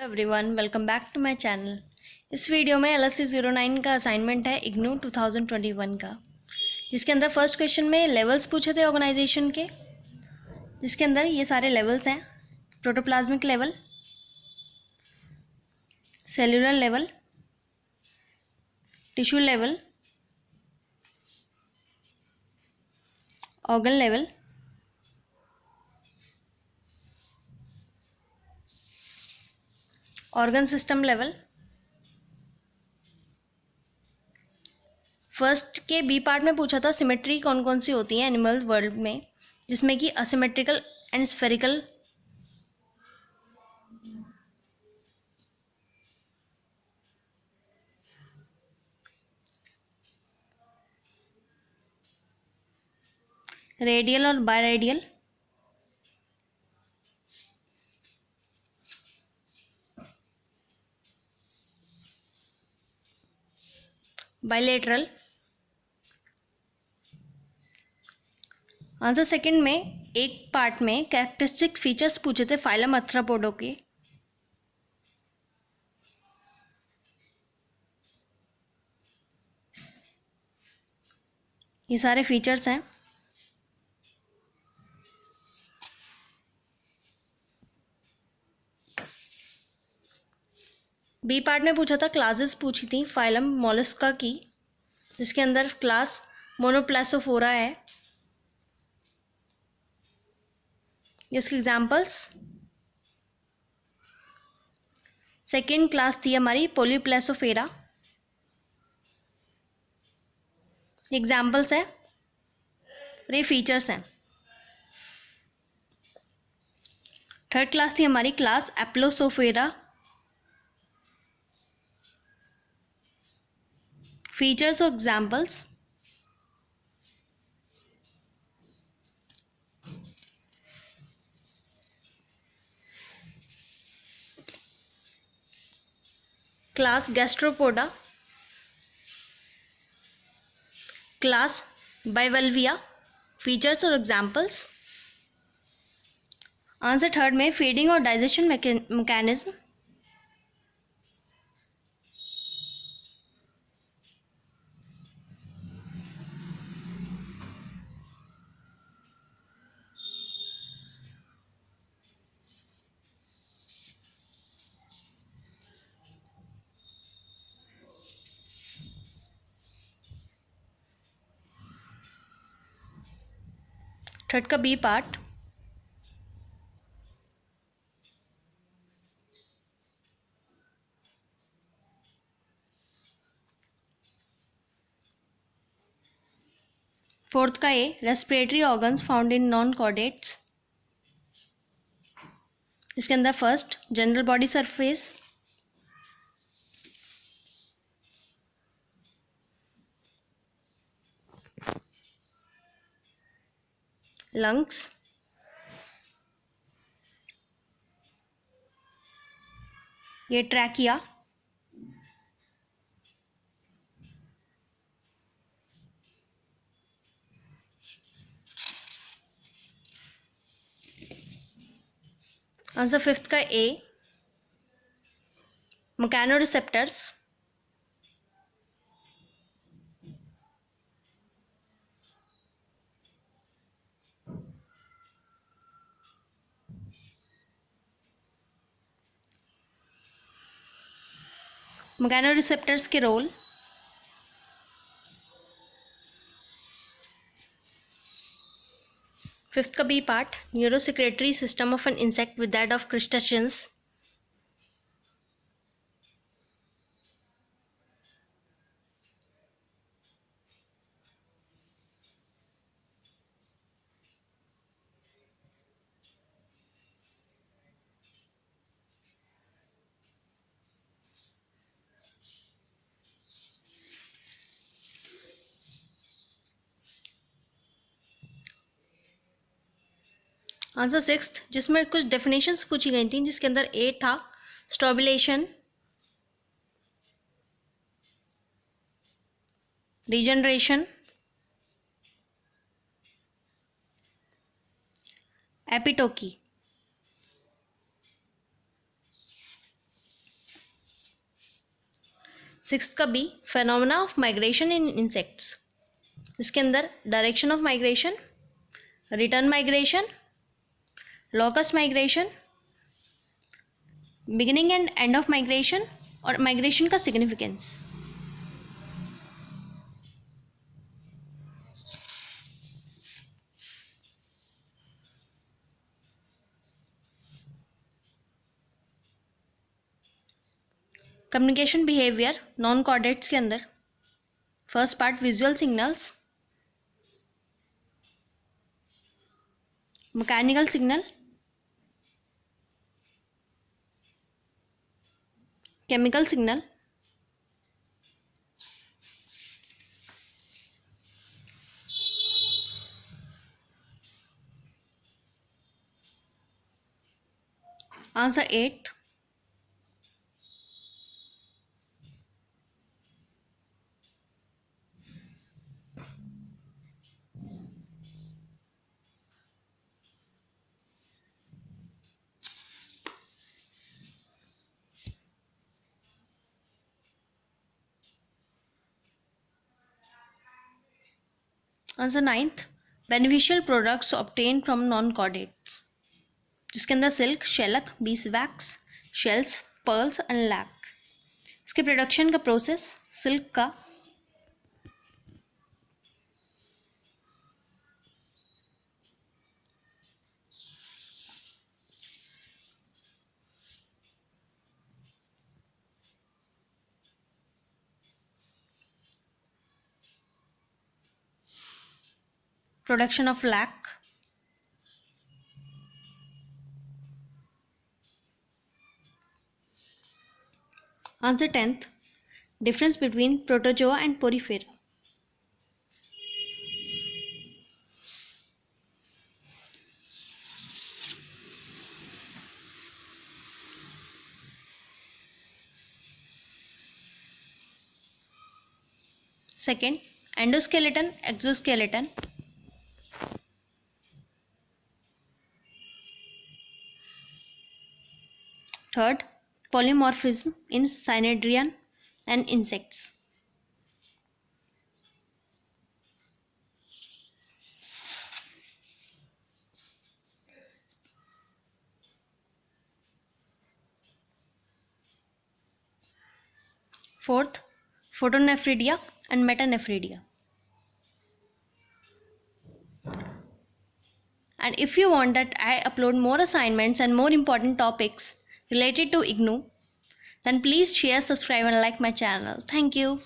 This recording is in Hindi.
Everyone, welcome back to my channel. इस वीडियो में LSC 09 का असाइनमेंट है इग्नू 2021 का, जिसके अंदर फर्स्ट क्वेश्चन में लेवल्स पूछे थे ऑर्गेनाइजेशन के, जिसके अंदर ये सारे लेवल्स हैं: protoplasmic level, cellular level, tissue level, organ level, organ system level. First के बी पार्ट में पूछा था सिमेट्री कौन कौन सी होती हैं एनिमल वर्ल्ड में, जिसमें कि असिमेट्रिकल एंड स्फेरिकल, रेडियल और बायरेडियल, बायलेटरल। आंसर सेकंड में एक पार्ट में कैरेक्टरिस्टिक फीचर्स पूछे थे फाइलम आर्थ्रोपोडा के। ये सारे फीचर्स हैं। बी पार्ट में पूछा था क्लासेस पूछी थी फाइलम मोलस्का की, जिसके अंदर क्लास मोनोप्लेसोफोरा है। इसके एग्जाम्पल्स: सेकेंड क्लास थी हमारी पोलीप्लेसोफेरा। एग्जाम्पल्स है और ये फीचर्स हैं। थर्ड क्लास थी हमारी क्लास एप्लोसोफेरा। फीचर्स और examples: class Gastropoda, class Bivalvia. Features और एग्जाम्पल्स। आंसर थर्ड में फीडिंग और डाइजेशन मैकेनिज्म। थर्ड का बी पार्ट। फोर्थ का A respiratory organs found in non chordates. इसके अंदर first general body surface, lungs, ये ट्रैकिया, आंसर फिफ्थ का ए मैकेनोरिसेप्टर्स, मैकेनोरिसेप्टर्स के रोल। फिफ्थ का B part neurosecretory system of an insect with that of crustaceans. Answer sixth, जिसमें कुछ डेफिनेशंस पूछी गई थी, जिसके अंदर ए था स्टॉबिलेशन, रीजनरेशन, एपिटोकी। सिक्स्थ का B, phenomena of migration in insects, जिसके अंदर direction of migration, return migration, locust migration, beginning and end of migration और माइग्रेशन का significance. Communication behaviour non chordates के अंदर first part visual signals, mechanical signal, chemical signal, answer 8th। Answer 9th, beneficial products obtain from non chordates, जिसके अंदर silk, shellac, bees wax, shells, pearls and lac. इसके प्रोडक्शन का प्रोसेस, सिल्क का production of lac. Answer 10th, difference between protozoa and porifera. Second, endoskeleton, exoskeleton. Third, polymorphism in Cynadrian and insects. Fourth, photonephridia and metanephridia. And if you want that I upload more assignments and more important topics related to IGNOU, then please share, subscribe and like my channel. Thank you.